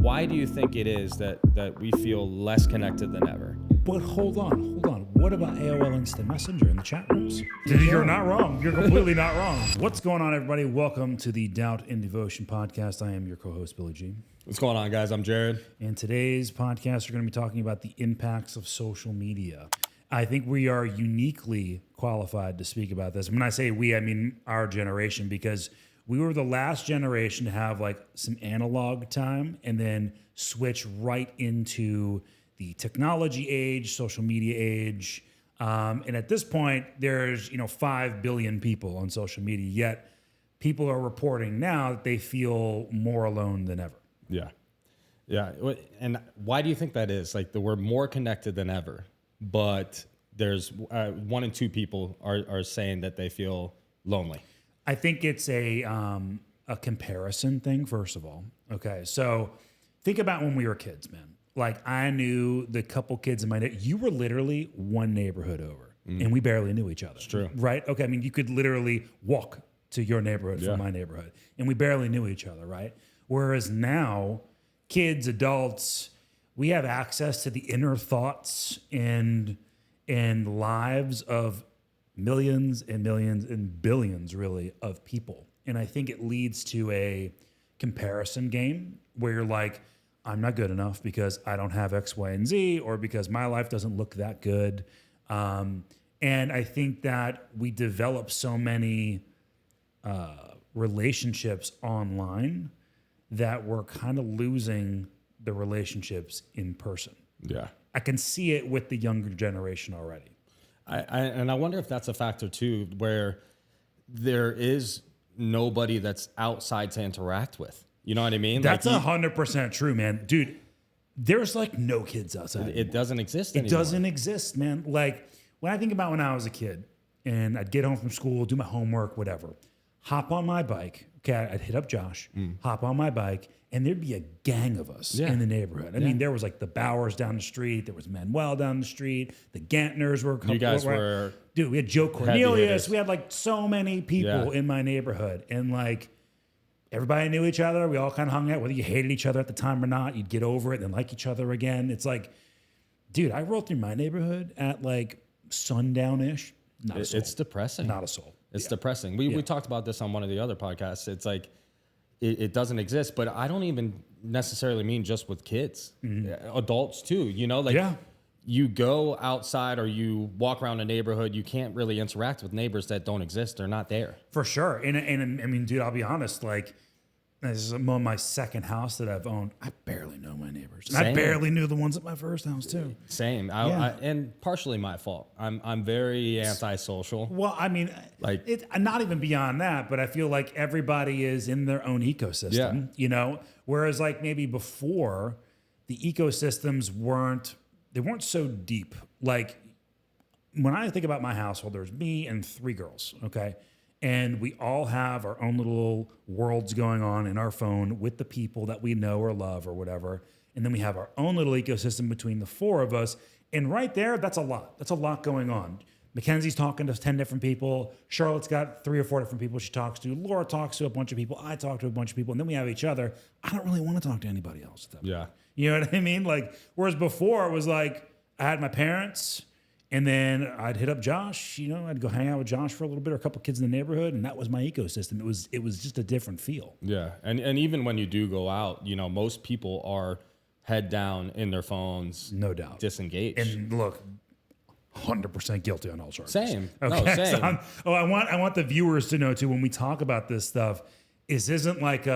why do you think it is that we feel less connected than ever? But hold on. What about AOL Instant Messenger in the chat rooms? You're not wrong. You're completely not wrong. What's going on, everybody? Welcome to the Doubt in Devotion podcast. I am your co-host, Billy G. What's going on, guys? I'm Jared. And today's podcast, we're going to be talking about the impacts of social media. I think we are uniquely qualified to speak about this. When I say we, I mean our generation, because we were the last generation to have like some analog time and then switch right into the technology age, social media age. And at this point, there's 5 billion people on social media, yet people are reporting now that they feel more alone than ever. Yeah. And why do you think that is? Like, we're more connected than ever, but there's 1 in 2 people are saying that they feel lonely. I think it's a comparison thing, first of all. Okay, so think about when we were kids, man. Like, I knew the couple kids in my neighborhood. You were literally one neighborhood over, and we barely knew each other. It's true. Right? Okay, I mean, you could literally walk to your neighborhood from my neighborhood, and we barely knew each other, right? Whereas now, kids, adults, we have access to the inner thoughts and lives of millions and millions and billions, really, of people. And I think it leads to a comparison game where you're like, I'm not good enough because I don't have X, Y, and Z, or because my life doesn't look that good. And I think that we develop so many relationships online that we're kind of losing the relationships in person. Yeah. I can see it with the younger generation already. I wonder if that's a factor too, where there is nobody that's outside to interact with. You know what I mean? That's 100% true, man. Dude, there's like no kids outside. It doesn't exist anymore. It doesn't exist, man. Like, when I think about when I was a kid and I'd get home from school, do my homework, whatever, hop on my bike. Okay, I'd hit up Josh, hop on my bike, and there'd be a gang of us in the neighborhood. I mean, there was like the Bowers down the street. There was Manuel down the street. The Gantners were a couple. You guys were... Dude, we had Joe Cornelius. We had like so many people in my neighborhood. And like, everybody knew each other. We all kind of hung out, whether you hated each other at the time or not. You'd get over it and like each other again. It's like, dude, I rolled through my neighborhood at like sundown-ish. Not a soul. It's depressing. Not a soul. It's depressing. We talked about this on one of the other podcasts. It's like, it doesn't exist, but I don't even necessarily mean just with kids, adults too. You go outside or you walk around a neighborhood, you can't really interact with neighbors that don't exist. They're not there. For sure. And I mean, dude, I'll be honest, like, this is my second house that I've owned. I barely know my neighbors. And I barely knew the ones at my first house too. Same. And partially my fault. I'm very antisocial. Well, I mean, like, it's not even beyond that, but I feel like everybody is in their own ecosystem, whereas like maybe before the ecosystems weren't so deep. Like, when I think about my household, there's me and 3 girls. Okay. And we all have our own little worlds going on in our phone with the people that we know or love or whatever. And then we have our own little ecosystem between the 4 of us. And right there, that's a lot. That's a lot going on. Mackenzie's talking to 10 different people. Charlotte's got 3 or 4 different people she talks to. Laura talks to a bunch of people. I talk to a bunch of people. And then we have each other. I don't really want to talk to anybody else. Yeah. You know what I mean? Like, whereas before it was like, I had my parents, and then I'd hit up Josh, I'd go hang out with Josh for a little bit, or a couple kids in the neighborhood, and that was my ecosystem. It was just a different feel. Yeah. And even when you do go out, most people are head down in their phones. No doubt. Disengaged. And look, 100% guilty on all charges. Same. Okay. No, same. So I want the viewers to know too, when we talk about this stuff, this isn't like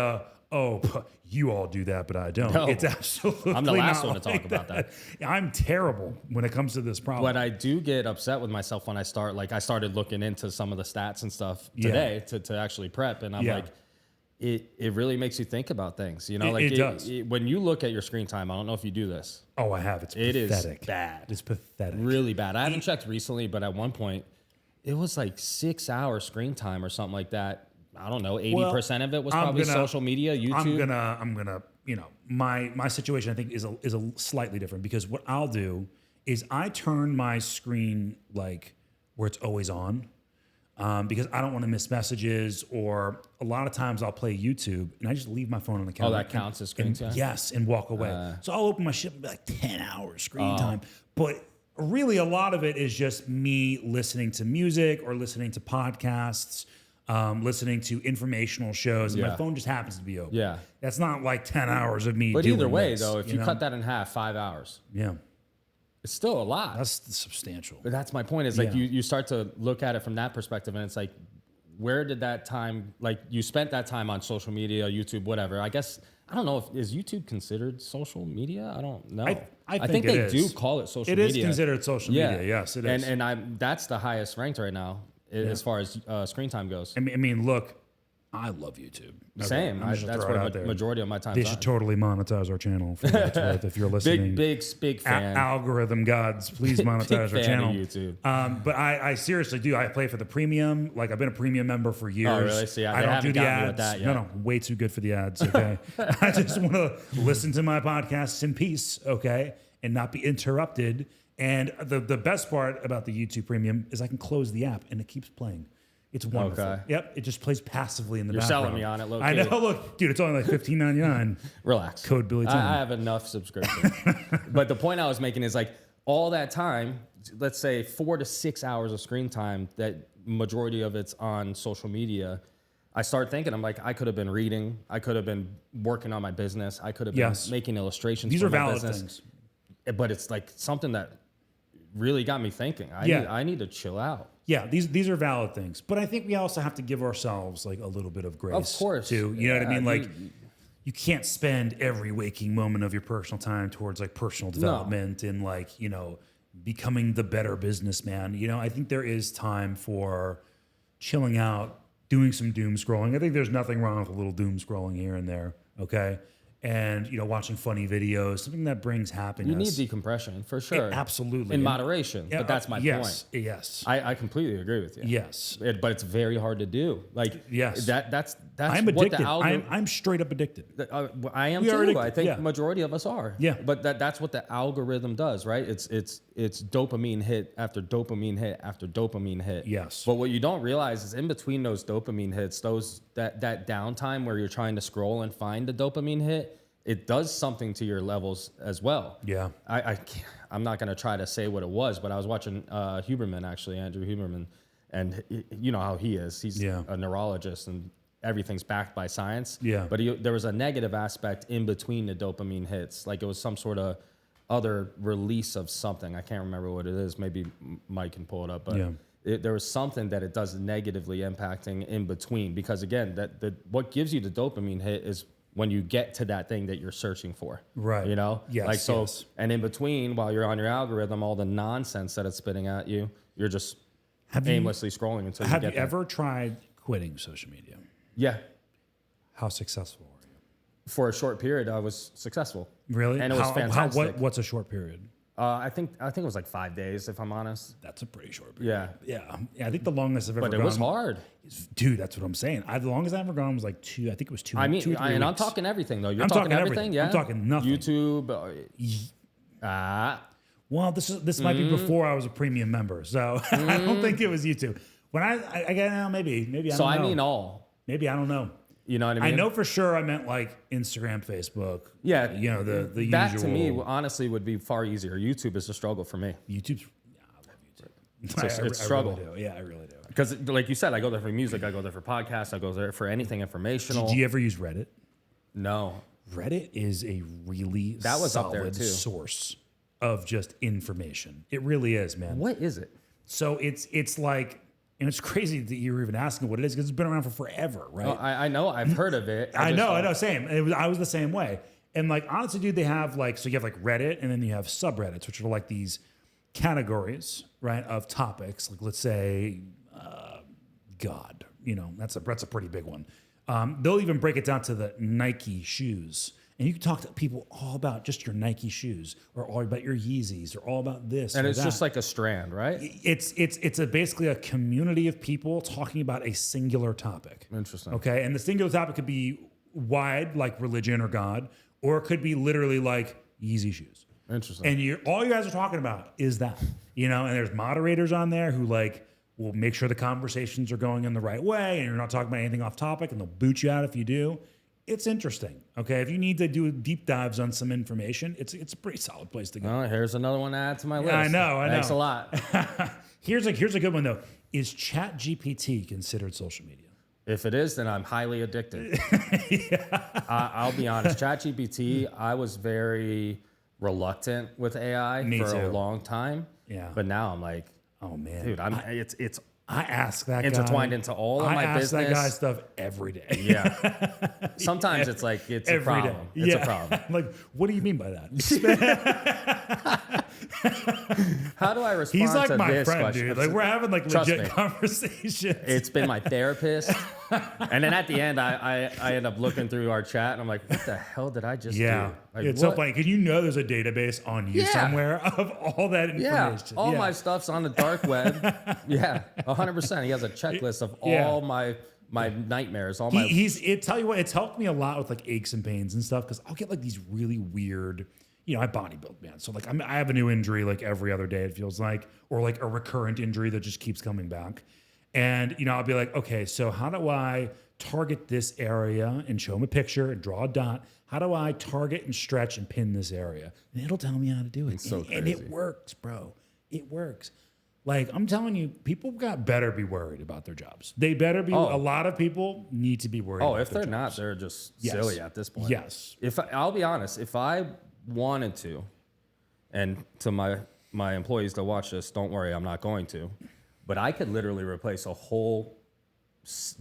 you all do that, but I don't. No. It's absolutely I'm the last not one to like talk about that. I'm terrible when it comes to this problem. But I do get upset with myself when I started looking into some of the stats and stuff today to actually prep. And I'm like, it really makes you think about things. It does. When you look at your screen time, I don't know if you do this. Oh, I have. It's pathetic. Is bad. It's pathetic. Really bad. I haven't checked recently, but at one point, it was like 6 hours screen time or something like that. I don't know, 80% of it was probably social media, YouTube. I'm gonna, my situation I think is a slightly different, because what I'll do is I turn my screen like where it's always on. because I don't want to miss messages, or a lot of times I'll play YouTube and I just leave my phone on the counter. Oh, that counts as screen time? Yes, and walk away. So I'll open my shit and be like 10 hours screen time. But really a lot of it is just me listening to music or listening to podcasts, listening to informational shows, and my phone just happens to be open. Yeah. That's not like 10 hours of me But doing either way, this, though, if you cut that in half, 5 hours. Yeah. It's still a lot. That's substantial. But that's my point is like you start to look at it from that perspective, and it's like, where did that time, like you spent that time on social media, YouTube, whatever. I guess, I don't know, is YouTube considered social media? I don't know. I think they do call it social media. media. It is considered social media. Yes, it is. And that's the highest ranked right now as far as screen time goes. I mean, look, I love YouTube. Okay, Same. That's where the majority of my time is. They should totally monetize our channel for what it's worth if you're listening. Big fan. Algorithm gods, please monetize our channel. Of YouTube. But I seriously do. I play for the premium. Like I've been a premium member for years. Oh, really? See, I don't do the ads. No, way too good for the ads. Okay. I just want to listen to my podcasts in peace. Okay, and not be interrupted. And the best part about the YouTube premium is I can close the app and it keeps playing. It's wonderful. Okay. Yep, it just plays passively in the background. You're selling me on it, low key. I know. Look, dude, it's only like $15.99. Relax. Code Billy 10. I have enough subscriptions. But the point I was making is like all that time, let's say 4 to 6 hours of screen time, that majority of it's on social media. I start thinking, I'm like, I could have been reading. I could have been working on my business. I could have been making illustrations. These for are my valid business. things. But it's like something that really got me thinking. I need to chill out. Yeah, these are valid things, but I think we also have to give ourselves like a little bit of grace. Of course, too. You know what I mean? Like, you can't spend every waking moment of your personal time towards like personal development and like becoming the better businessman. I think there is time for chilling out, doing some doom scrolling. I think there's nothing wrong with a little doom scrolling here and there. Okay. And watching funny videos, something that brings happiness. You need decompression for sure, absolutely, in moderation. But that's my point. Yes, I completely agree with you. Yes, but it's very hard to do. Like that's I'm addicted. I'm straight up addicted. I am too. I think majority of us are. Yeah, but that's what the algorithm does, right? It's dopamine hit after dopamine hit after dopamine hit. Yes. But what you don't realize is in between those dopamine hits, that downtime where you're trying to scroll and find the dopamine hit, it does something to your levels as well. Yeah. I'm not going to try to say what it was, but I was watching Huberman, actually, Andrew Huberman, and you know how he is. He's a neurologist and everything's backed by science. Yeah. But there was a negative aspect in between the dopamine hits. Like it was some sort of other release of something. I can't remember what it is. Maybe Mike can pull it up. But there was something that it does negatively impacting in between. Because again, what gives you the dopamine hit is when you get to that thing that you're searching for. Right. Yes. Like so, and in between, while you're on your algorithm, all the nonsense that it's spitting at you, you're just aimlessly scrolling until you get there. Have you ever tried quitting social media? Yeah. How successful were you? For a short period, I was successful. Really? And it was fantastic. What's a short period? I think it was like 5 days, if I'm honest. That's a pretty short period. Yeah. I think the longest I've ever gone. But it was hard. Dude, that's what I'm saying. The longest I've ever gone was like 2. I think it was 2. I mean, 2 or 3 weeks. I'm talking everything though. I'm talking everything. Yeah. I'm talking nothing. YouTube. Well, this might be before I was a premium member, so I don't think it was YouTube. When I got maybe I don't know. So I mean all. Maybe I don't know. You know what I mean? I know for sure I meant like Instagram, Facebook. Yeah. The usual. That to me, honestly, would be far easier. YouTube is a struggle for me. YouTube's, I love YouTube. It's a struggle. I really do. Yeah, I really do. Because like you said, I go there for music, I go there for podcasts, I go there for anything informational. Do you ever use Reddit? No. Reddit is a really solid source of just information. It really is, man. What is it? So it's like, and it's crazy that you're even asking what it is because it's been around for forever, right? Well, I know. I've heard of it. I know. Same. I was the same way. And like, honestly, dude, they have like, so you have like Reddit and then you have subreddits, which are like these categories, right, of topics. Like, let's say, God, that's a pretty big one. They'll even break it down to the Nike shoes. And you can talk to people all about just your Nike shoes or all about your Yeezys or all about this. And it's just like a strand, right? It's basically a community of people talking about a singular topic. Interesting. Okay. And the singular topic could be wide, like religion or God, or it could be literally like Yeezy shoes. Interesting. And all you guys are talking about is that, and there's moderators on there who like will make sure the conversations are going in the right way and you're not talking about anything off topic, and they'll boot you out if you do. It's interesting. Okay, if you need to do deep dives on some information, it's a pretty solid place to go. Oh, here's another one to add to my list. I know. Thanks a lot. Here's a good one though. Is ChatGPT considered social media? If it is, then I'm highly addicted. I'll be honest. ChatGPT, I was very reluctant with AI a long time. Yeah. But now I'm like, oh man, dude, it's I ask that intertwined guy, into all of my business. I ask that guy stuff every day. Yeah. Sometimes it's like it's a problem. It's a problem. Like, what do you mean by that? How do I respond He's like to my this friend, question? dude. Like, we're having like Trust legit me. conversations. It's been my therapist. And then at the end, I end up looking through our chat and I'm like, what the hell did I just do? Like, it's so funny because there's a database on you somewhere of all that information. All my stuff's on the dark web. 100%. He has a checklist of all my nightmares. All my tell you what, it's helped me a lot with like aches and pains and stuff because I'll get like these really weird. I bodybuild, man. So like I have a new injury like every other day, it feels like, or like a recurrent injury that just keeps coming back. And, I'll be like, okay, so how do I target this area and show him a picture and draw a dot? How do I target and stretch and pin this area? And it'll tell me how to do it. And it works, bro. It works. Like, I'm telling you, people better be worried about their jobs. They better be. A lot of people need to be worried about their jobs. If they're not, they're just silly at this point. Yes. I'll be honest, if I wanted to, and to my employees that watch this, don't worry, I'm not going to, but I could literally replace a whole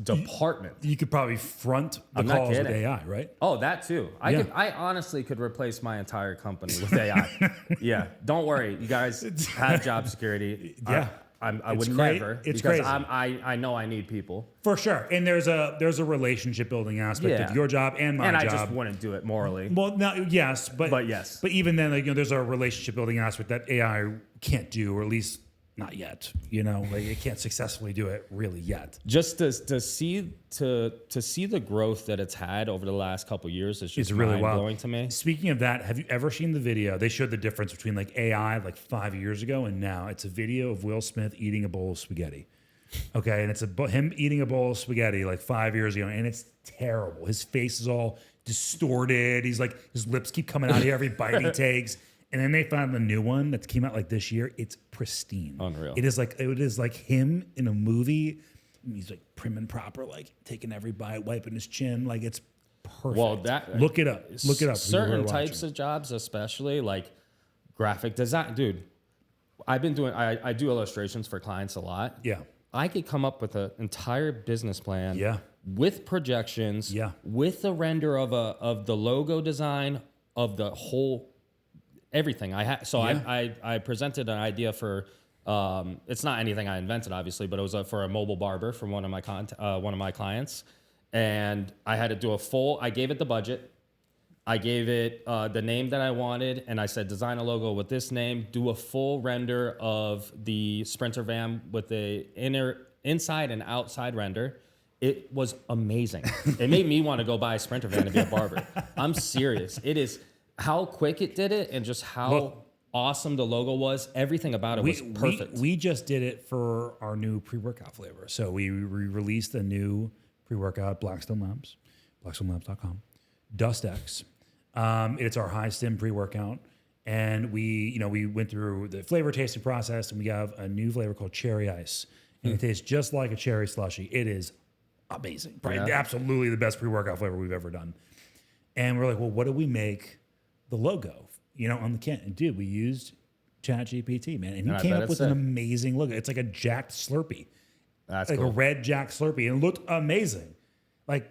department. You could probably front the calls with AI, right? Oh, that too. I honestly could replace my entire company with AI. Yeah, don't worry, you guys have job security. Yeah. I would never. It's because crazy. I know I need people for sure, and there's a relationship building aspect of your job and my job. And I just wouldn't do it morally. Well, no, yes, but yes, but even then, like, there's a relationship building aspect that AI can't do, or at least not yet. Like it can't successfully do it really yet. Just to see the growth that it's had over the last couple of years is just really mind-blowing to me. Speaking of that, have you ever seen the video? They showed the difference between like AI like 5 years ago and now. It's a video of Will Smith eating a bowl of spaghetti. Okay, and it's him eating a bowl of spaghetti like 5 years ago, and it's terrible. His face is all distorted. He's like, his lips keep coming out of every bite he takes. And then they found the new one that came out like this year. It's pristine. Unreal. It is like him in a movie. He's like prim and proper, like taking every bite, wiping his chin. Like it's perfect. Well, look it up. Look it up. Certain types of jobs, especially like graphic design, dude. I've been doing. I do illustrations for clients a lot. Yeah. I could come up with an entire business plan. Yeah. With projections. Yeah. With a render of the logo design of the whole. Everything I presented an idea for. It's not anything I invented, obviously, but it was for a mobile barber from one of my clients, and I had to do I gave it the budget, I gave it the name that I wanted, and I said design a logo with this name, do a full render of the Sprinter van with the inside and outside render. It was amazing. It made me want to go buy a Sprinter van to be a barber. I'm serious. It is. How quick it did it and just how awesome the logo was. Everything about it was perfect. We just did it for our new pre-workout flavor. So we released a new pre-workout, Blackstone Labs, blackstonelabs.com, Dust X. It's our high stim pre-workout. And we went through the flavor tasting process, and we have a new flavor called Cherry Ice. And it tastes just like a cherry slushy. It is amazing. Probably absolutely the best pre-workout flavor we've ever done. And we're like, well, what do we make the logo, on the can? And dude, we used ChatGPT, man, and he came up with an amazing logo. It's like a jacked Slurpee. That's like cool. A red jacked Slurpee, and it looked amazing. Like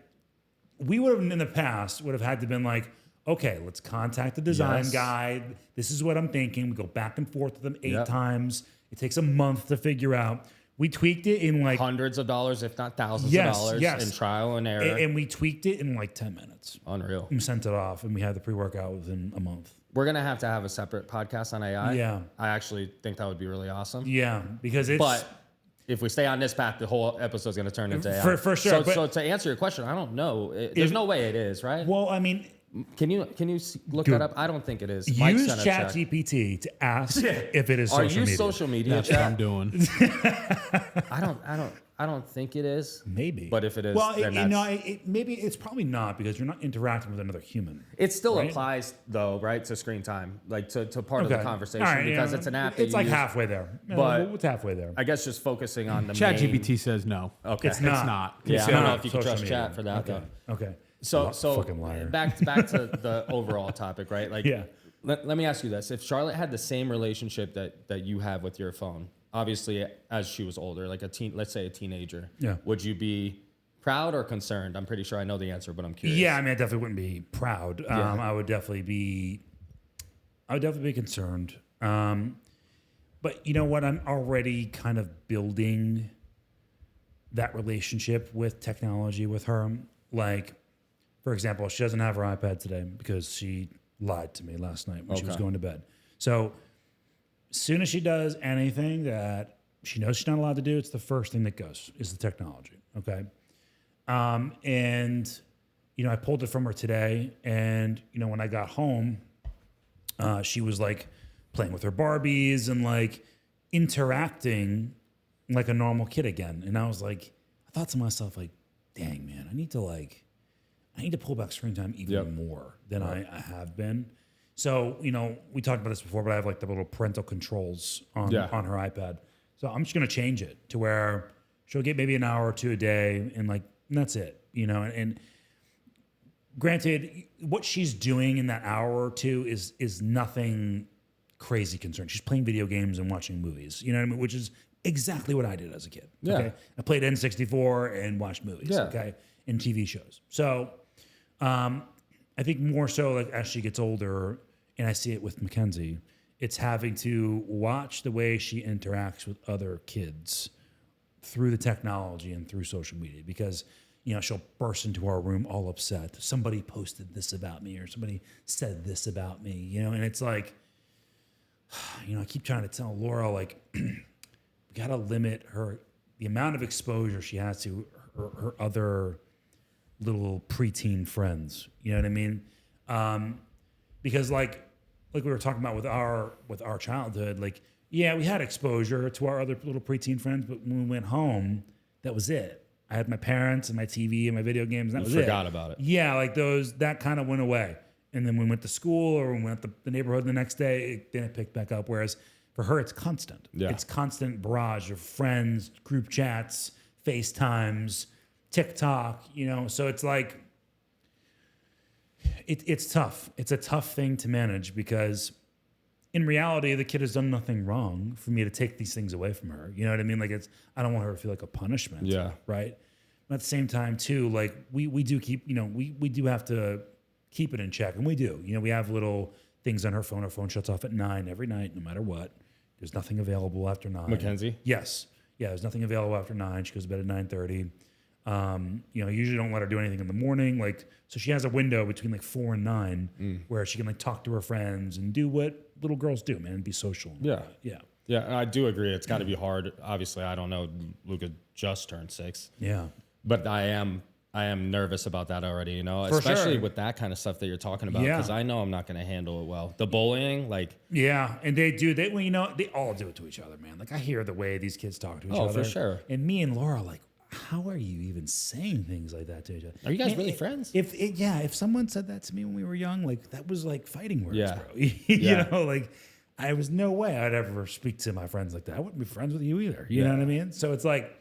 we would have in the past had to been like, okay, let's contact the design guy. This is what I'm thinking. We go back and forth with them 8 times. It takes a month to figure out. We tweaked it in like hundreds of dollars, if not thousands of dollars in trial and error. And we tweaked it in like 10 minutes. Unreal. We sent it off, and we had the pre-workout within a month. We're going to have a separate podcast on AI. Yeah. I actually think that would be really awesome. Yeah, because it's... But if we stay on this path, the whole episode is going to turn into AI. For sure. So to answer your question, I don't know. There's no way it is, right? Well, I mean, Can you look that up? I don't think it is. Use ChatGPT to ask if it is social media. Are you social media? That's what I'm doing. I don't think it is. Maybe. But if it is, well, then maybe it's probably not because you're not interacting with another human. It still applies though, right, to screen time, like to part of the conversation because it's an app. It's like halfway there. But it's halfway there. I guess just focusing on the ChatGPT says no. Okay, it's not. Yeah, I don't know if you can trust Chat for that though. Okay. So fucking liar. back to the overall topic, right? Like, let me ask you this: if Charlotte had the same relationship that you have with your phone, obviously as she was older, like let's say a teenager, would you be proud or concerned? I'm pretty sure I know the answer, but I'm curious. Yeah, I mean, I definitely wouldn't be proud. I would definitely be concerned. But you know what? I'm already kind of building that relationship with technology with her. Like, for example, she doesn't have her iPad today because she lied to me last night when she was going to bed. So as soon as she does anything that she knows she's not allowed to do, it's the first thing that goes is the technology. Okay. And, you know, I pulled it from her today. And, you know, when I got home, she was like playing with her Barbies and like interacting like a normal kid again. And I was like, I thought to myself, like, dang, man, I need to pull back screen time even more than I have been. So, you know, we talked about this before, but I have like the little parental controls on her iPad. So I'm just going to change it to where she'll get maybe an hour or two a day and like, and that's it, you know, and granted what she's doing in that hour or two is nothing crazy concerned. She's playing video games and watching movies, you know what I mean? Which is exactly what I did as a kid. Yeah. Okay. I played N64 and watched movies. Yeah. Okay. And TV shows. So, I think more so like as she gets older, and I see it with Mackenzie, it's having to watch the way she interacts with other kids through the technology and through social media because, you know, she'll burst into our room all upset. Somebody posted this about me or somebody said this about me, you know, and it's like, you know, I keep trying to tell Laura, like, we got to limit the amount of exposure she has to her other little preteen friends. You know what I mean? Because like we were talking about with our childhood, like, yeah, we had exposure to our other little preteen friends, but when we went home, that was it. I had my parents and my TV and my video games, and that was it. Forgot about it. Yeah, like that kind of went away. And then we went to school or we went to the neighborhood the next day, then it picked back up. Whereas for her, it's constant. Yeah. It's constant barrage of friends, group chats, FaceTimes, TikTok, you know, so it's like, it's tough. It's a tough thing to manage because in reality, the kid has done nothing wrong for me to take these things away from her. You know what I mean? Like I don't want her to feel like a punishment. Yeah. Right. But at the same time too, like we do keep, you know, we do have to keep it in check, and we do. You know, we have little things on her phone. Her phone shuts off at 9 every night, no matter what. There's nothing available after 9. Mackenzie? Yes. Yeah, there's nothing available after 9. She goes to bed at 9:30. You know, usually don't let her do anything in the morning. Like, so she has a window between like 4 and 9 where she can like talk to her friends and do what little girls do, man, and be social. Yeah. Yeah. Yeah. And I do agree. It's got to be hard. Obviously, I don't know. Luca just turned 6. Yeah. But I am nervous about that already, you know, especially with that kind of stuff that you're talking about, because I know I'm not going to handle it well. The bullying, like. Yeah, and well, you know, they all do it to each other, man. Like, I hear the way these kids talk to each other. Oh, for sure. And me and Laura, like, how are you even saying things like that to each other? Are you guys really friends? If someone said that to me when we were young, like, that was like fighting words, bro. You know, like, I was no way I'd ever speak to my friends like that. I wouldn't be friends with you either. You know what I mean? So it's like,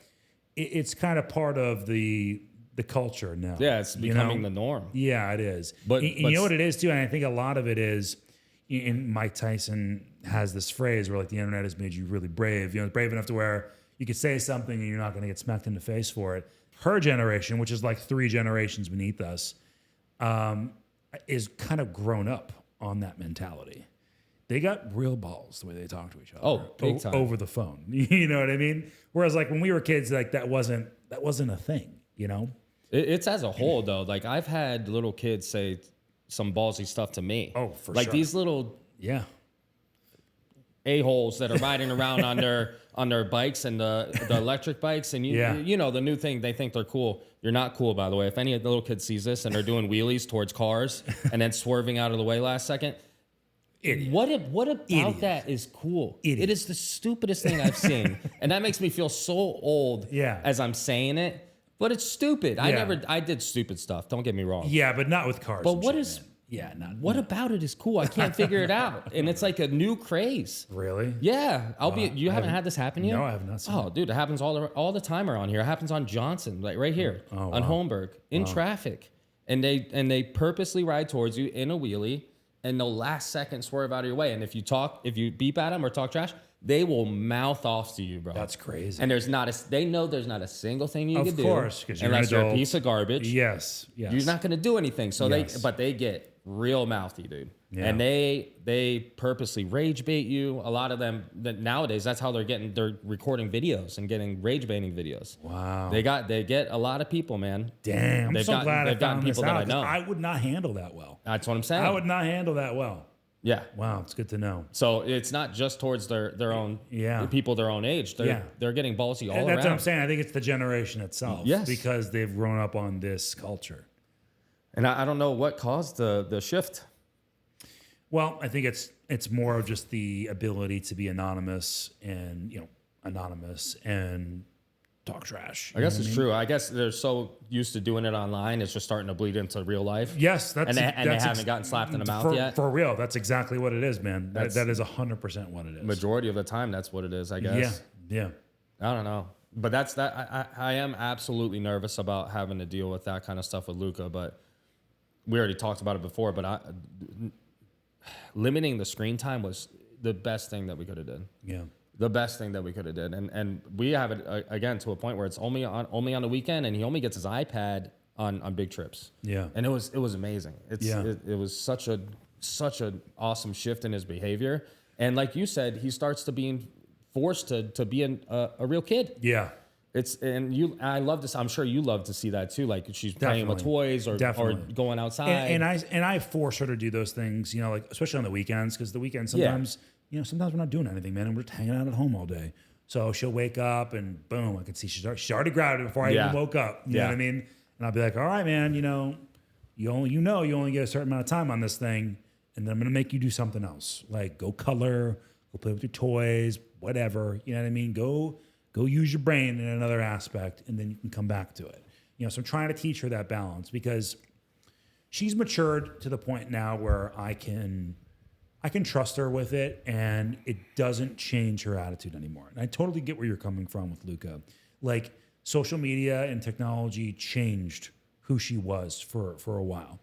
it's kind of part of the culture now. Yeah, it's becoming the norm. Yeah, it is. But you know what it is too, and I think a lot of it is, and Mike Tyson has this phrase where like the internet has made you really brave. You know, brave enough to where you could say something and you're not going to get smacked in the face for it. Her generation, which is like 3 generations beneath us, is kind of grown up on that mentality. They got real balls the way they talk to each other. Oh, big time. Over the phone. You know what I mean? Whereas like when we were kids, like that wasn't a thing, you know? It's as a whole though. Like I've had little kids say some ballsy stuff to me. Oh, for like sure. These little a-holes that are riding around on their bikes and the electric bikes, and you know the new thing, they think they're cool. You're not cool, by the way. If any little kid sees this and they're doing wheelies towards cars and then swerving out of the way last second, idiot. What about that is cool? Idiot. It is the stupidest thing I've seen, and that makes me feel so old as I'm saying it. But it's stupid. I did stupid stuff. Don't get me wrong. Yeah, but not with cars. But what is? Man. Yeah, what about it is cool? I can't figure it out, and it's like a new craze. Really? Yeah, You haven't had this happen yet? No, I have not seen it. Dude, it happens all the time around here. It happens on Johnson, like right here on Holmberg in traffic, and they purposely ride towards you in a wheelie, and they'll last second swerve out of your way. And if you beep at them or talk trash, they will mouth off to you, bro. That's crazy. And they know there's not a single thing you can do. Of course, because unless you're a piece of garbage. Yes. You're not going to do anything. So they get real mouthy, dude. Yeah. And they purposely rage bait you. A lot of them nowadays, that's how they're recording videos and getting rage baiting videos. Wow. They get a lot of people, man. Damn. I'm so glad I found people that I know. I would not handle that well. That's what I'm saying. I would not handle that well. Yeah. Wow, it's good to know. So it's not just towards their own people their own age. They're getting ballsy all around. That's what I'm saying. I think it's the generation itself. Yes. Because they've grown up on this culture. And I don't know what caused the shift. Well, I think it's more of just the ability to be anonymous and talk trash. I guess it's true. I guess they're so used to doing it online, it's just starting to bleed into real life. Yes, they haven't gotten slapped in the mouth yet. For real, that's exactly what it is, man. That is 100% what it is. Majority of the time, that's what it is, I guess. Yeah. I don't know, but that's that. I am absolutely nervous about having to deal with that kind of stuff with Luca, but we already talked about it before. But limiting the screen time was the best thing that we could have done. Yeah. The best thing that we could have did, and we have it again to a point where it's only on the weekend, and he only gets his iPad on big trips. Yeah, and it was amazing. It was such an awesome shift in his behavior, and like you said, he starts to being forced to be a real kid. Yeah, I love this. I'm sure you love to see that too. Like she's playing with toys or going outside, and I force her to do those things. Like especially on the weekends, because the weekends sometimes. Yeah. Sometimes we're not doing anything, man, and we're just hanging out at home all day. So she'll wake up and boom, I can see she's already grabbed it before I even woke up. You know what I mean? And I'll be like, all right, man, you only get a certain amount of time on this thing, and then I'm gonna make you do something else. Like go color, go play with your toys, whatever. You know what I mean? Go use your brain in another aspect, and then you can come back to it. So I'm trying to teach her that balance because she's matured to the point now where I can trust her with it, and it doesn't change her attitude anymore. And I totally get where you're coming from with Luca. Like, social media and technology changed who she was for a while.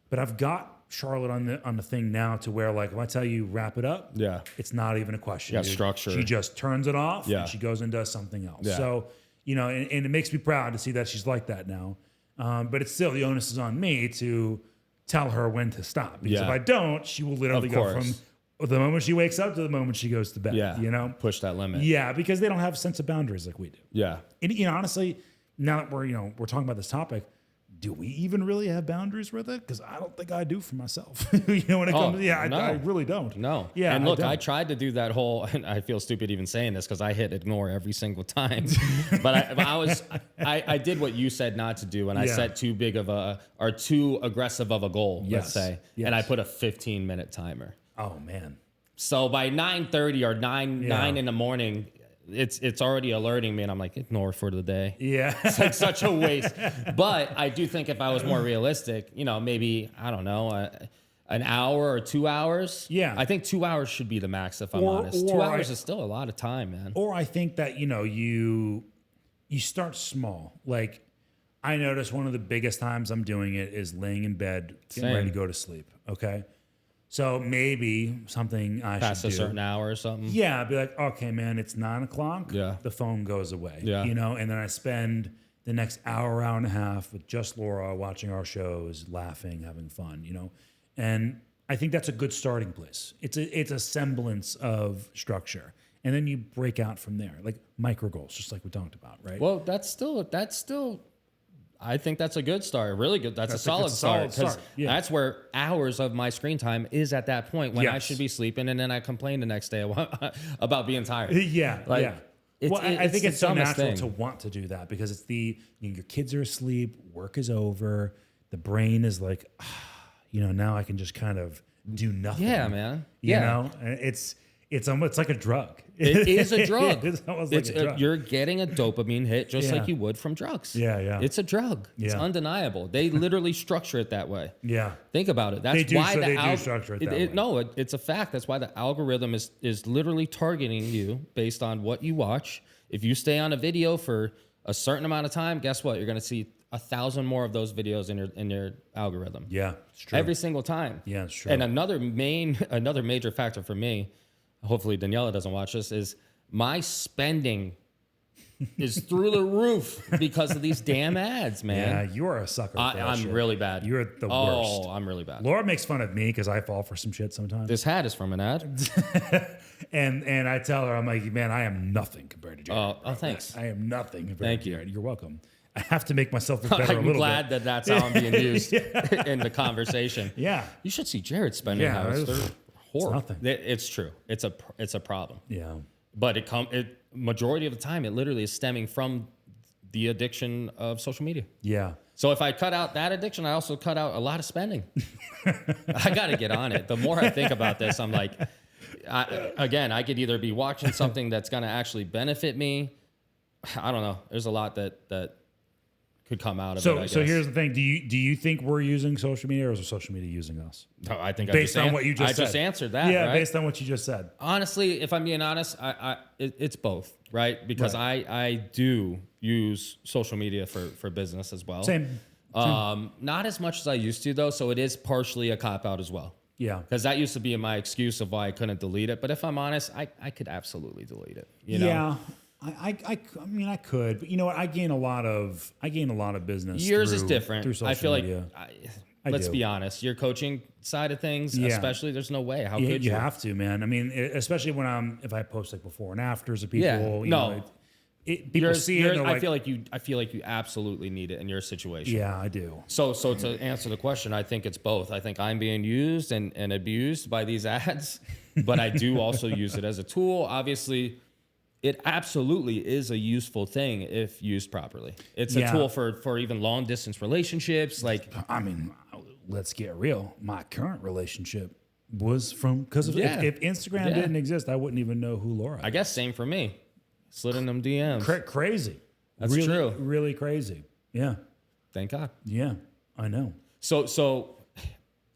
But I've got Charlotte on the thing now to where, like, if I tell you wrap it up, it's not even a question. Structure. She just turns it off, and she goes and does something else. Yeah. So, and it makes me proud to see that she's like that now. But it's still, the onus is on me to tell her when to stop. Because if I don't, she will literally go from the moment she wakes up to the moment she goes to bed. Yeah. Push that limit. Yeah, because they don't have a sense of boundaries like we do. Yeah. And honestly, now that we're talking about this topic, do we even really have boundaries with it? Because I don't think I do for myself. When it comes to, I really don't. No. Yeah. And look, I tried to do that whole, and I feel stupid even saying this because I hit ignore every single time. But I did what you said not to do, and I set too aggressive of a goal, let's say. Yes. And I put a 15-minute timer. Oh man. So by 9:30 or 9 in the morning, it's already alerting me, and I'm like, ignore for the day. Yeah. It's like such a waste. But I do think if I was more realistic, maybe, I don't know, an hour or 2 hours. Yeah. I think 2 hours should be the max, if I'm honest. 2 hours is still a lot of time, man. Or I think that, you start small. Like, I notice one of the biggest times I'm doing it is laying in bed, getting ready to go to sleep. Okay. So maybe something I past should do. a certain hour or something. Yeah, I'd be like, okay, man, it's 9 o'clock. Yeah. The phone goes away. Yeah. And then I spend the next hour and a half with just Laura watching our shows, laughing, having fun, And I think that's a good starting place. It's a semblance of structure. And then you break out from there, like micro goals, just like we talked about, right? Well, that's still I think that's a good start. Really good. That's a solid start. Because that's where hours of my screen time is at that point when I should be sleeping. And then I complain the next day about being tired. I think it's so natural to want to do that because it's your kids are asleep, work is over, the brain is like, now I can just kind of do nothing. Yeah, man. You know, it's like a drug. It is a drug. It's almost like a drug. You're getting a dopamine hit just like you would from drugs. Yeah. It's a drug. It's undeniable. They literally structure it that way. Yeah. Think about it. That's why they do structure it that way. No, it's a fact. That's why the algorithm is literally targeting you based on what you watch. If you stay on a video for a certain amount of time, guess what? You're going to see 1,000 more of those videos in your algorithm. Yeah, it's true. Every single time. Yeah, it's true. And another major factor for me, hopefully Daniela doesn't watch this, is my spending is through the roof because of these damn ads, man. Yeah, you are a sucker. I'm really bad. You're the worst. Oh, I'm really bad. Laura makes fun of me because I fall for some shit sometimes. This hat is from an ad. and I tell her, I'm like, man, I am nothing compared to Jared. Oh, thanks. I am nothing compared Thank to you. Jared. You're welcome. I have to make myself look better a little bit. I'm glad that that's how I'm being used in the conversation. Yeah. You should see Jared's spending habits. They're horrible. It's nothing. It's true. It's a problem. Yeah. But majority of the time, it literally is stemming from the addiction of social media. Yeah. So if I cut out that addiction, I also cut out a lot of spending. I got to get on it. The more I think about this, I'm like, I could either be watching something that's going to actually benefit me. I don't know. There's a lot that could come out of it. I guess. So here's the thing: do you think we're using social media, or is social media using us? No, I think based on what you just said. I just answered that. Yeah, right? Based on what you just said. Honestly, if I'm being honest, it's both, right? Because I do use social media for business as well. Same. Not as much as I used to though, so it is partially a cop out as well. Yeah. Because that used to be my excuse of why I couldn't delete it. But if I'm honest, I could absolutely delete it. You know? Yeah. I mean, I could, but you know what? I gain a lot of business. Yours is different. Through social I feel media. like, let's be honest, your coaching side of things, especially, there's no way. How could you? You have to, man. I mean, especially if I post like before and afters of people. People see it. I feel like you absolutely need it in your situation. Yeah, I do. So to answer the question, I think it's both. I think I'm being used and abused by these ads, but I do also use it as a tool. Obviously, it absolutely is a useful thing if used properly. It's a tool for even long distance relationships. Like, I mean, let's get real. My current relationship was because of if Instagram didn't exist, I wouldn't even know who Laura is. I guess same for me. Slid in them DMs. Crazy. That's really, true. Really crazy. Yeah. Thank God. Yeah, I know. So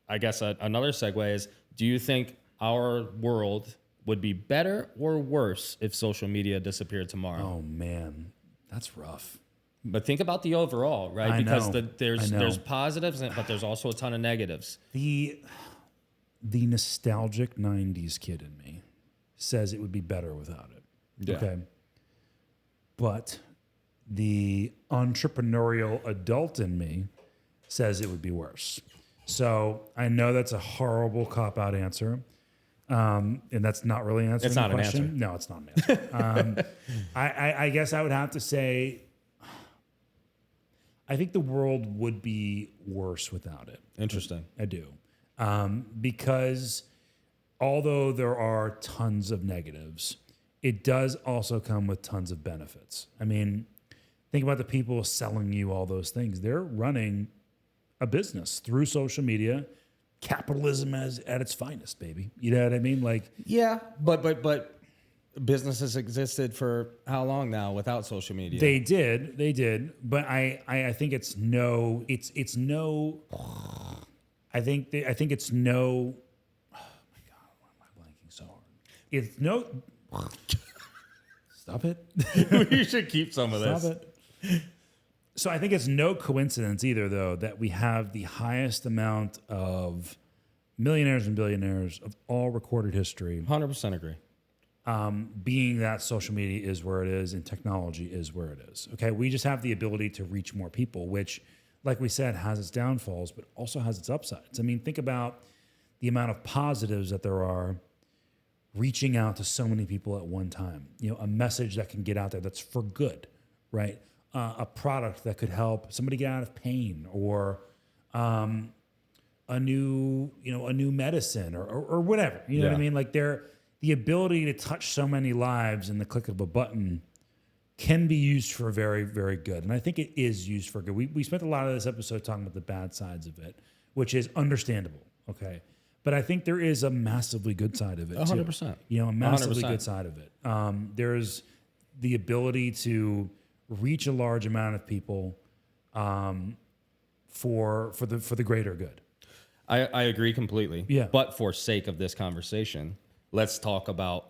I guess another segue is, do you think our world would be better or worse if social media disappeared tomorrow? Oh man, that's rough. But think about the overall, right? Because there's positives, but there's also a ton of negatives. The nostalgic 90s kid in me says it would be better without it. Yeah. Okay. But the entrepreneurial adult in me says it would be worse. So I know that's a horrible cop-out answer. And that's not really answering the question. An answer. No, it's not an answer. I guess I would have to say, I think the world would be worse without it. Interesting. I do. Because although there are tons of negatives, it does also come with tons of benefits. I mean, think about the people selling you all those things. They're running a business through social media. Capitalism at its finest, baby. You know what I mean? Like, yeah, but businesses existed for how long now without social media? They did. But I think it's no. I think it's no. Oh my God, why am I blanking so hard? It's no. Stop it. We should keep some of this. Stop it. So I think it's no coincidence either, though, that we have the highest amount of millionaires and billionaires of all recorded history. 100% agree. Being that social media is where it is and technology is where it is. Okay, we just have the ability to reach more people, which, like we said, has its downfalls, but also has its upsides. I mean, think about the amount of positives that there are reaching out to so many people at one time. You know, a message that can get out there that's for good, right? a product that could help somebody get out of pain, or a new medicine, or whatever. You know what I mean? Like the ability to touch so many lives in the click of a button can be used for very, very good. And I think it is used for good. We spent a lot of this episode talking about the bad sides of it, which is understandable. Okay. But I think there is a massively good side of it 100%. too. A massively 100%. good side of it. There's the ability to reach a large amount of people for the greater good. I agree completely. Yeah. But for sake of this conversation, let's talk about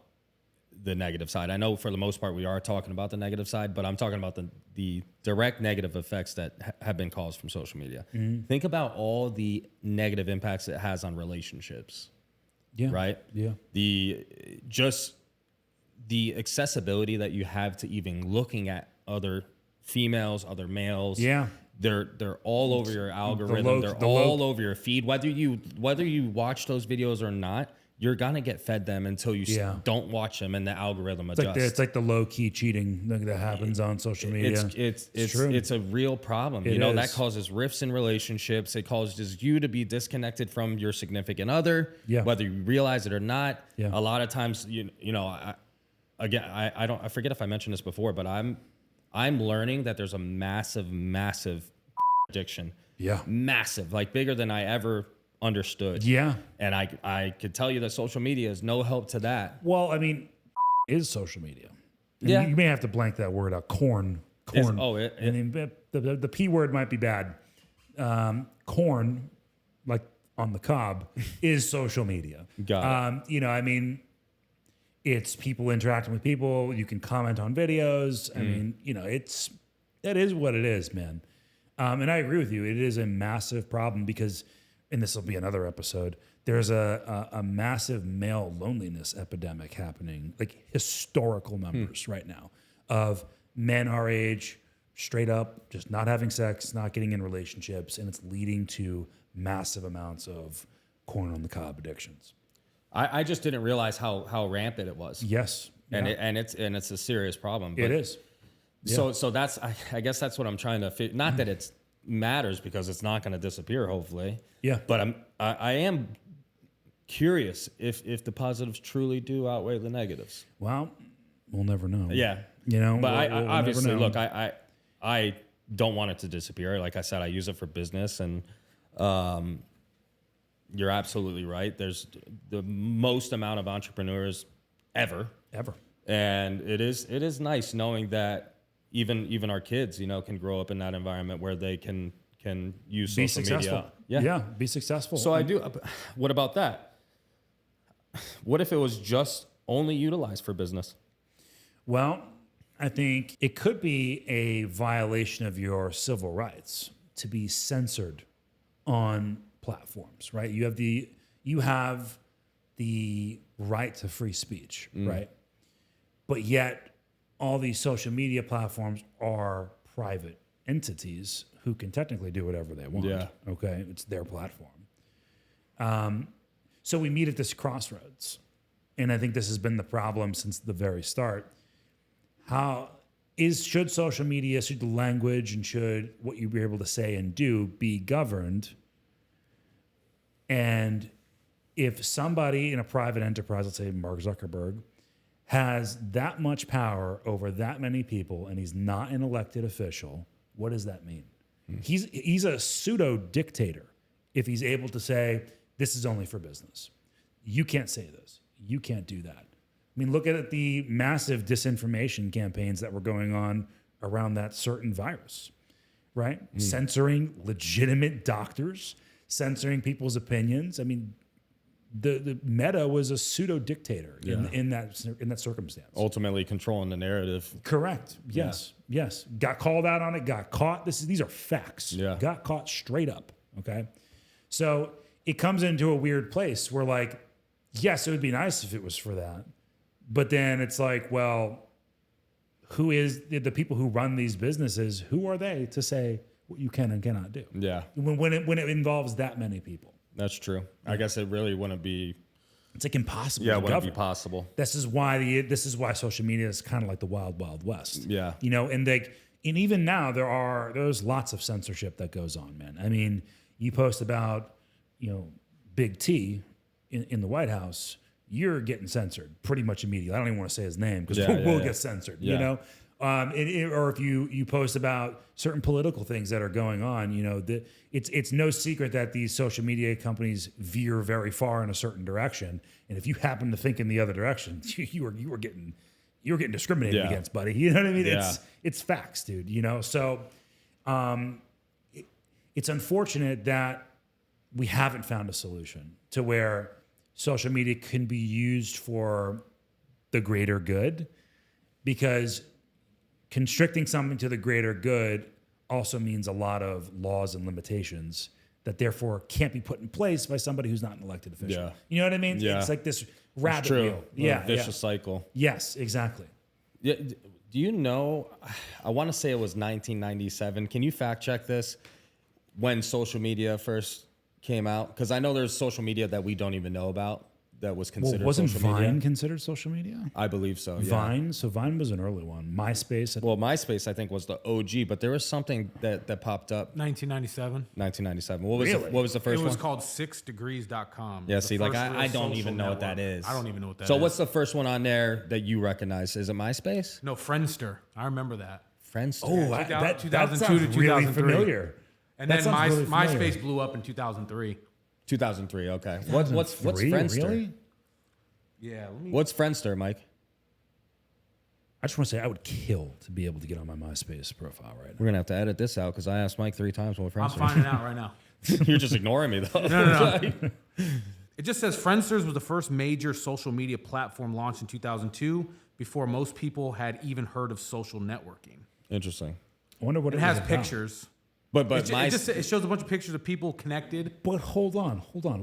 the negative side. I know for the most part we are talking about the negative side, but I'm talking about the direct negative effects that have been caused from social media. Mm-hmm. Think about all the negative impacts it has on relationships. Yeah. Right? Yeah. The accessibility that you have to even looking at other females, other males. Yeah. They're all over your algorithm. They're all over your feed. Whether you watch those videos or not, you're gonna get fed them until you don't watch them, and the algorithm adjusts. It's like the low key cheating that happens on social media. It's true. It's a real problem. That causes rifts in relationships. It causes you to be disconnected from your significant other, whether you realize it or not. Yeah. A lot of times, I forget if I mentioned this before, but I'm learning that there's a massive addiction. Yeah. Massive, like bigger than I ever understood. Yeah. And I could tell you that social media is no help to that. Well, I mean, is social media. Yeah. You may have to blank that word out. Corn. The P word might be bad. Corn, like on the cob, is social media. Got it. It's people interacting with people. You can comment on videos. That is what it is, man. And I agree with you. It is a massive problem because, and this will be another episode, there's a massive male loneliness epidemic happening, like historical numbers right now, of men our age, straight up, just not having sex, not getting in relationships, and it's leading to massive amounts of corn on the cob addictions. I just didn't realize how rampant it was. Yes. And it's a serious problem. But it is. Yeah. So that's I guess that's what I'm trying to fit. Not that it matters because it's not going to disappear, hopefully. Yeah. But I am curious if the positives truly do outweigh the negatives. Well, we'll never know. Yeah. But we'll obviously look. I don't want it to disappear. Like I said, I use it for business, and you're absolutely right. There's the most amount of entrepreneurs ever. And it is nice knowing that even our kids, can grow up in that environment where they can use be social successful. media. Yeah, be successful. So I do. What about that? What if it was just only utilized for business? Well, I think it could be a violation of your civil rights to be censored on platforms, right? You have the right to free speech, right? But yet all these social media platforms are private entities who can technically do whatever they want. Yeah. Okay. It's their platform. So we meet at this crossroads. And I think this has been the problem since the very start. Should social media, should the language, and should what you be able to say and do be governed? And if somebody in a private enterprise, let's say Mark Zuckerberg, has that much power over that many people and he's not an elected official, what does that mean? He's a pseudo dictator if he's able to say, this is only for business. You can't say this. You can't do that. I mean, look at the massive disinformation campaigns that were going on around that certain virus, right? Censoring legitimate doctors, censoring people's opinions. I mean, the Meta was a pseudo dictator in that circumstance. Ultimately controlling the narrative. Correct. Yes. Got called out on it. Got caught. These are facts. Yeah. Got caught straight up. Okay. So it comes into a weird place where, like, yes, it would be nice if it was for that, but then it's like, well, who is the people who run these businesses? Who are they to say what you can and cannot do? Yeah. When it involves that many people. That's true. I guess it really wouldn't be. It's like impossible. Yeah, to it wouldn't govern. be possible. This is why social media is kind of like the wild, wild west. Yeah. And and even now there's lots of censorship that goes on, man. I mean, you post about, Big T in the White House, you're getting censored pretty much immediately. I don't even want to say his name because we'll get censored, or if you post about certain political things that are going on, it's no secret that these social media companies veer very far in a certain direction, and if you happen to think in the other direction, you were getting discriminated against, buddy. You know what I mean? It's facts, dude. So it's unfortunate that we haven't found a solution to where social media can be used for the greater good, because constricting something to the greater good also means a lot of laws and limitations that therefore can't be put in place by somebody who's not an elected official. Yeah. You know what I mean? Yeah. It's like this rabbit wheel. Vicious cycle. Yes, exactly. Yeah. Do you know, I want to say it was 1997. Can you fact check this? When social media first came out? Because I know there's social media that we don't even know about that was considered wasn't social Vine media. considered social media? I believe so, yeah. Vine? So Vine was an early one. MySpace? MySpace, I think, was the OG, but there was something that popped up. 1997. 1997. What was the first one? It was called 6degrees.com. Yeah, see, like I don't even know what that is. I don't even know what that is. So what's the first one on there that you recognize? Is it MySpace? No, Friendster. I remember that. Friendster. Oh, that 2002 sounds to 2003. really familiar. And then really MySpace blew up in 2003. 2003, okay. What's Friendster? Really? Yeah. What's Friendster, Mike? I just want to say I would kill to be able to get on my MySpace profile right now. We're going to have to edit this out because I asked Mike 3 times what Friendster I'm finding out right now. You're just ignoring me, though. No. It just says Friendster was the first major social media platform launched in 2002 before most people had even heard of social networking. Interesting. I wonder what it has pictures. But it shows a bunch of pictures of people connected. But hold on.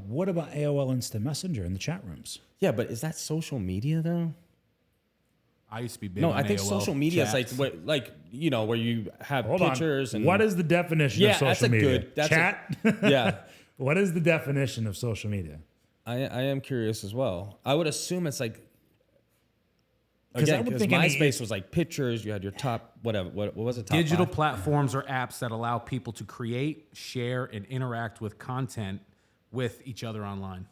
What about AOL Instant Messenger in the chat rooms? Yeah, but is that social media though? I used to be big. No, on I think AOL social media chats. is like where you have pictures and what is the definition of social media? Chat. Yeah. What is the definition of social media? I am curious as well. I would assume it's like. Because MySpace was like pictures. You had your top whatever. What was it? Top Digital 5? platforms are apps that allow people to create, share, and interact with content with each other online.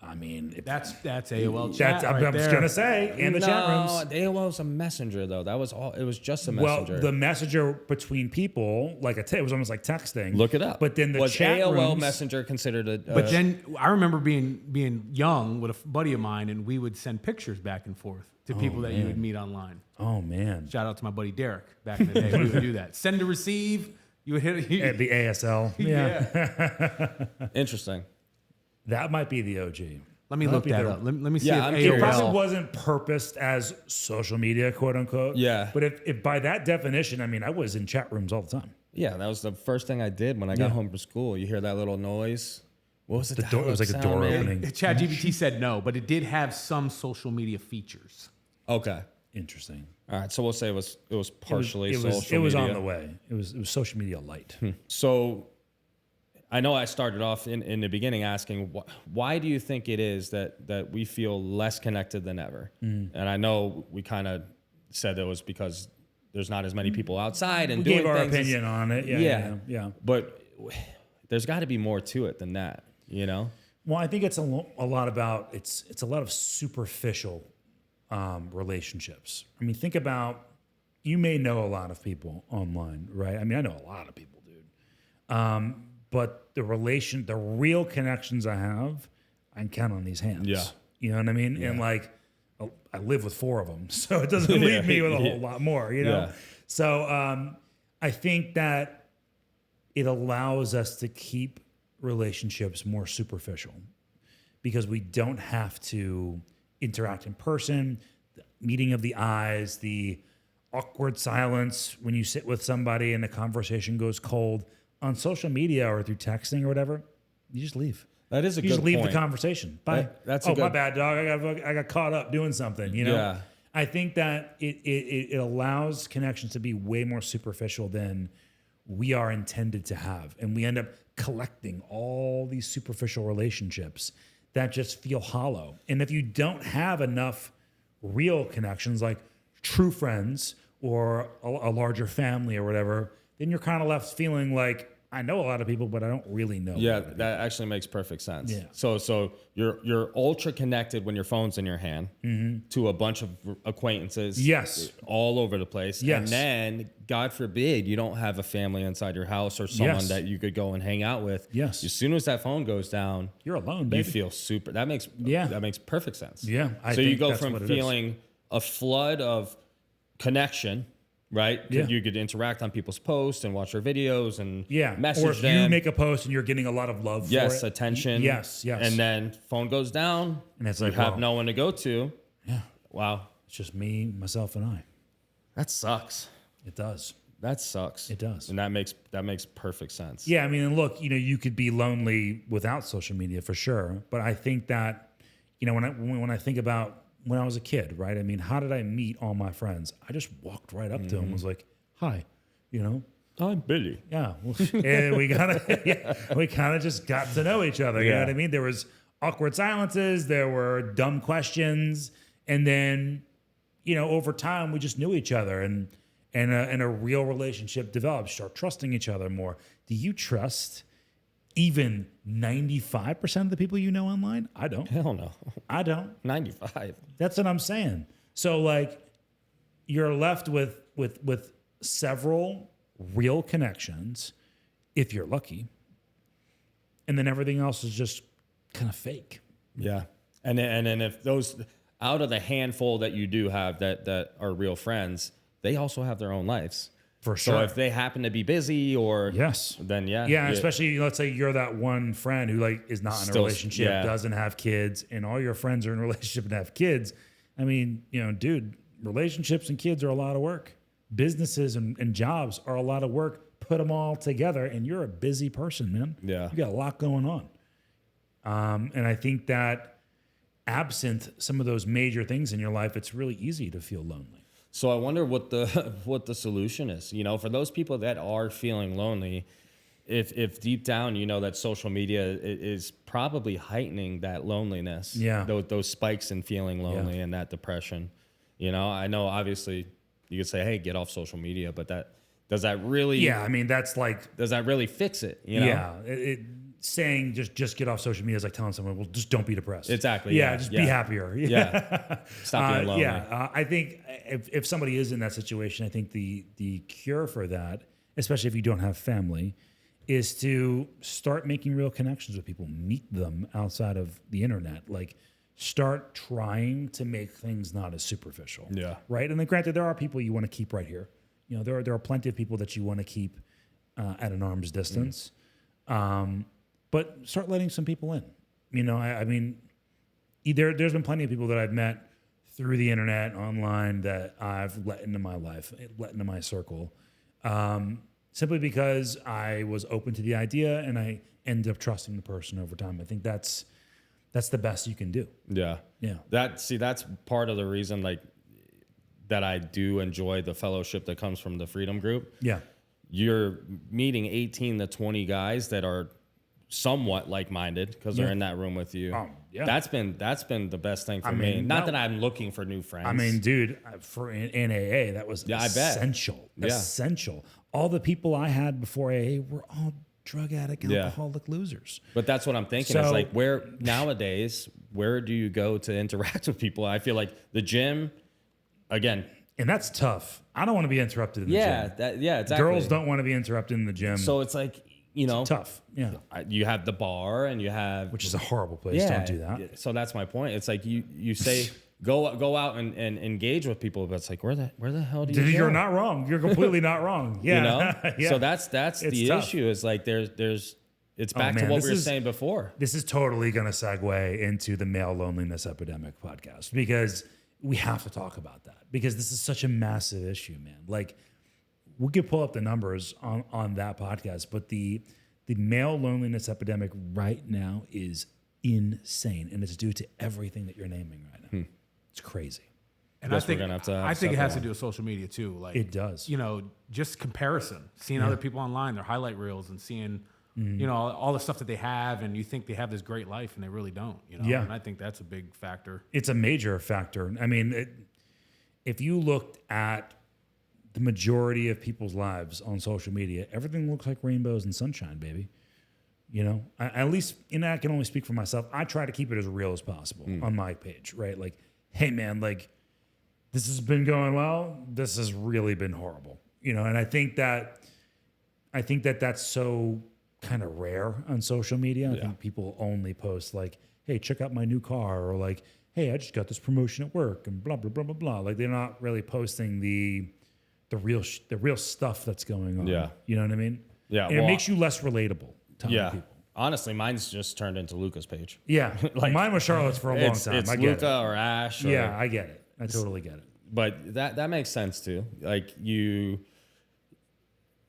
I mean, that's AOL chat. I'm just gonna say in the chat rooms. AOL was a messenger though. That was all. It was just a messenger. Well, the messenger between people, like it was almost like texting. Look it up. But then the was chat AOL rooms, Messenger considered a? But then I remember being young with a buddy of mine, and we would send pictures back and forth to people that you would meet online. Oh man! Shout out to my buddy Derek. Back in the day, we would do that. Send to receive. You would hit at the ASL. Yeah. Interesting. That might be the OG. Let me look that up. Let me see if I'm AOL... It probably wasn't purposed as social media, quote unquote. Yeah. But if by that definition, I mean, I was in chat rooms all the time. Yeah, that was the first thing I did when I got home from school. You hear that little noise. What was it? The door, it was like a door opening. ChatGPT said no, but it did have some social media features. Okay. Interesting. All right, so we'll say it was partially social media. It was on the way. It was social media light. So I know I started off in the beginning asking, why do you think it is that we feel less connected than ever? And I know we kind of said it was because there's not as many people outside and doing gave our things. opinion on it. Yeah. But there's got to be more to it than that, Well, I think it's a lot about it's a lot of superficial relationships. I mean, think about, you may know a lot of people online, right? I mean, I know a lot of people, dude. But the real connections I have, I can count on these hands. Yeah. You know what I mean? Yeah. And like, I live with 4 of them, so it doesn't leave me with a whole lot more, Yeah. So I think that it allows us to keep relationships more superficial because we don't have to interact in person, the meeting of the eyes, the awkward silence when you sit with somebody and the conversation goes cold. On social media or through texting or whatever, you just leave. that is a good You just leave point. the conversation. Bye. That's my bad, dog. I got caught up doing something. Yeah. I think that it allows connections to be way more superficial than we are intended to have, and we end up collecting all these superficial relationships that just feel hollow. And if you don't have enough real connections, like true friends or a larger family or whatever, then you're kind of left feeling like, I know a lot of people, but I don't really know. Yeah, that actually makes perfect sense. Yeah. So you're ultra connected when your phone's in your hand to a bunch of acquaintances. Yes. All over the place. Yes. And then, God forbid, you don't have a family inside your house or someone Yes. that you could go and hang out with. Yes. As soon as that phone goes down, You're alone, baby. you feel super. That makes perfect sense. Yeah, I So you think go that's from what it feeling a flood of connection. Right? Yeah. You could interact on people's posts and watch their videos and message or if them. you make a post and you're getting a lot of love Yes, for it. attention. Yes. And then phone goes down. And it's you like, have wow. no one to go to. Yeah. Wow. It's just me, myself, and I. That sucks. It does. That sucks. It does. And that makes perfect sense. Yeah, I mean, and look, you could be lonely without social media for sure. But I think that, when I think about when I was a kid, right? I mean, how did I meet all my friends? I just walked right up to them and was like, hi, I'm Billy. Yeah. And we kind of just got to know each other. You know what I mean? There was awkward silences. There were dumb questions. And then, over time, we just knew each other and a real relationship developed. Start trusting each other more. Do you trust even 95% of the people you know online? I don't. Hell no. I don't. 95. That's what I'm saying. So like you're left with several real connections if you're lucky. And then everything else is just kind of fake. Yeah. And then if those out of the handful that you do have that are real friends, they also have their own lives. For sure. So if they happen to be busy or then yeah, especially let's say you're that one friend who like is not in a relationship, doesn't have kids, and all your friends are in a relationship and have kids. I mean, dude, relationships and kids are a lot of work. Businesses and jobs are a lot of work. Put them all together, and you're a busy person, man. Yeah, you got a lot going on. And I think that absent some of those major things in your life, it's really easy to feel lonely. So I wonder what the solution is. For those people that are feeling lonely, if deep down that social media is probably heightening that loneliness. Yeah, those spikes in feeling lonely and that depression. I know obviously you could say, hey, get off social media, but does that really? Yeah, I mean that's like, does that really fix it? Yeah, saying just get off social media is like telling someone, well, just don't be depressed. Exactly. Yeah, just be happier. Yeah. Stop being lonely. I think if somebody is in that situation, I think the cure for that, especially if you don't have family, is to start making real connections with people. Meet them outside of the internet. Like start trying to make things not as superficial. Yeah. Right. And then granted, there are people you want to keep right here. There are plenty of people that you want to keep at an arm's distance. But start letting some people in. I mean, there's been plenty of people that I've met through the internet, online, that I've let into my life, let into my circle, simply because I was open to the idea and I ended up trusting the person over time. I think that's the best you can do. Yeah. Yeah. That's part of the reason, like, that I do enjoy the fellowship that comes from the Freedom Group. Yeah. You're meeting 18 to 20 guys that are somewhat like-minded because they're in that room with you. Yeah. That's been the best thing for me. Not that I'm looking for new friends. I mean, dude, for in AA, that was essential. Yeah. Essential. All the people I had before AA were all drug addict, alcoholic losers. But that's what I'm thinking. It's like, where do you go to interact with people? I feel like the gym, again. And that's tough. I don't want to be interrupted in the gym. Exactly. Girls don't want to be interrupted in the gym. So it's like, it's tough. Yeah. You have the bar and you have, which is a horrible place. Don't do that. So that's my point. It's like you say go out and engage with people, but it's like where the hell do you go? You're not wrong. You're completely not wrong. Yeah. Yeah. So that's the tough issue. Is like it's back to what we were saying before. This is totally going to segue into the male loneliness epidemic podcast, because we have to talk about that, because this is such a massive issue, man. Like, we could pull up the numbers on that podcast, but the male loneliness epidemic right now is insane, and it's due to everything that you're naming right now. It's crazy. And I think it has to do with social media too. Like, it does. Just comparison, seeing other people online, their highlight reels, and seeing all the stuff that they have, and you think they have this great life, and they really don't. Yeah. And I think that's a big factor. It's a major factor. I mean, if you looked at the majority of people's lives on social media, everything looks like rainbows and sunshine, baby. You know, at least, and I can only speak for myself. I try to keep it as real as possible on my page, right? Like, hey man, like this has been going well. This has really been horrible, you know? And I think that that's so kind of rare on social media. I think people only post like, hey, check out my new car, or like, hey, I just got this promotion at work, and blah, blah, blah, blah, blah. Like they're not really posting the real stuff that's going on. Yeah. You know what I mean? Yeah. And it makes you less relatable to other people. Honestly, mine's just turned into Luca's page. Yeah. Like, mine was Charlotte's for a long time. It's I get Luca it. or Ash. Or, Yeah, I get it. I totally get it. But that makes sense too. Like you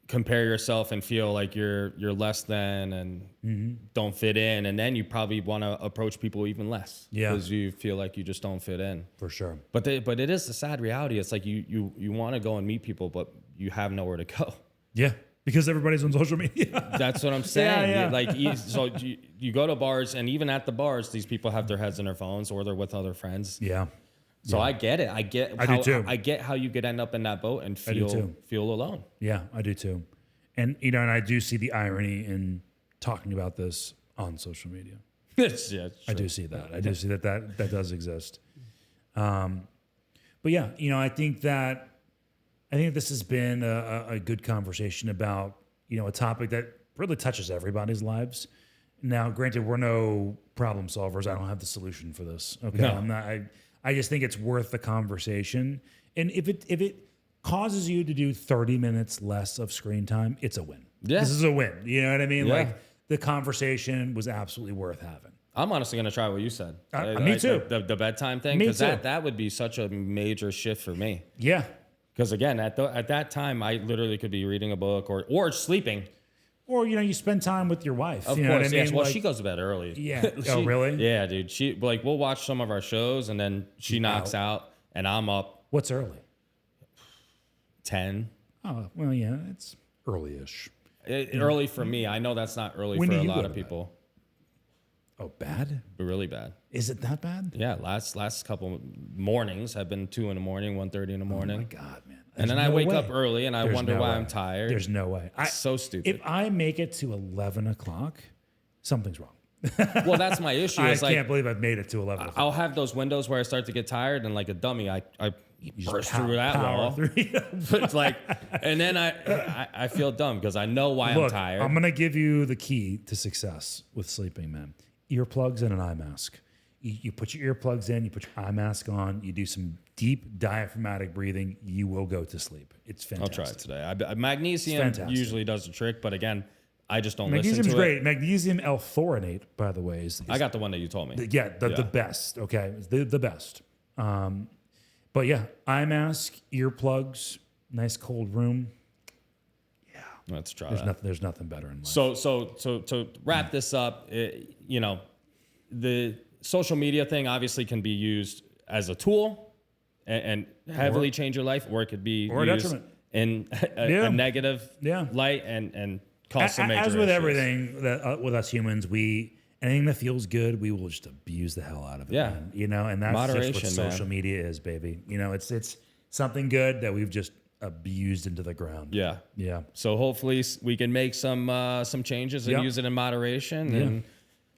compare yourself and feel like you're less than and don't fit in, and then you probably want to approach people even less. Yeah. Because you feel like you just don't fit in. For sure. But it is a sad reality. It's like you want to go and meet people, but you have nowhere to go. Yeah. Because everybody's on social media. That's what I'm saying. Yeah. Like, so you go to bars, and even at the bars, these people have their heads in their phones, or they're with other friends. Yeah. So I get it. I do too. I get how you could end up in that boat and feel alone. Yeah, I do too. And you know, and I do see the irony in talking about this on social media. I do see that. I do see that does exist. But yeah, you know, I think this has been a good conversation about, you know, a topic that really touches everybody's lives. Now, granted, we're no problem solvers. I don't have the solution for this. Okay, No. I'm not. I just think it's worth the conversation. And if it causes you to do 30 minutes less of screen time, it's a win. Yeah. This is a win. You know what I mean? Yeah. Like the conversation was absolutely worth having. I'm honestly going to try what you said. Me too. The bedtime thing, because that would be such a major shift for me. Yeah. Because again, at that time, I literally could be reading a book or sleeping. Or, you know, you spend time with your wife. Of you know course, what I mean? yes. Well, like, she goes to bed early. Yeah. Oh, really? Yeah, dude. We'll watch some of our shows, and then she knocks out, and I'm up What's early? 10. Oh, well, yeah, it's early-ish. Early for me. I know that's not early When for do a you lot go of to bed? people. Oh, bad? But really bad. Is it that bad? Yeah, last couple mornings have been 2 in the morning, 1:30 in the morning. Oh, my God, man. And then I wake up early, and I wonder why I'm tired. There's no way. It's so stupid. If I make it to 11 o'clock, something's wrong. Well, that's my issue. I It's like, can't believe I've made it to 11 o'clock. I'll have those windows where I start to get tired, and like a dummy, I burst through that wall. It's like, and then I feel dumb because I know why I'm tired. I'm going to give you the key to success with sleeping, man. Earplugs and an eye mask. You put your earplugs in, you put your eye mask on, you do some deep diaphragmatic breathing, you will go to sleep. It's fantastic. I'll try it today. Magnesium usually does the trick, but again, I just don't listen to it. Magnesium's great. Magnesium L-threonate, by the way, is I got the one that you told me. the best. Okay, it's the best. But yeah, eye mask, earplugs, nice cold room. Yeah, Let's try that. There's nothing better in life. So to wrap this up, you know, the social media thing obviously can be used as a tool and heavily change your life, or it could be used in a negative light and cause some major As with issues. everything that with us humans, anything that feels good, we will just abuse the hell out of it. Yeah. Man. You know, and that's Moderation, just what social media is, baby. You know, it's something good that we've just abused into the ground. Yeah. Yeah. So hopefully we can make some changes and use it in moderation. Yeah. And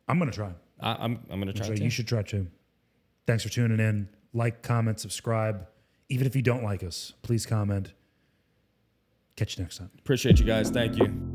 I'm gonna try. I'm gonna try too. You should try too. Thanks for tuning in. Like, comment, subscribe. Even if you don't like us, please comment. Catch you next time. Appreciate you guys. Thank you.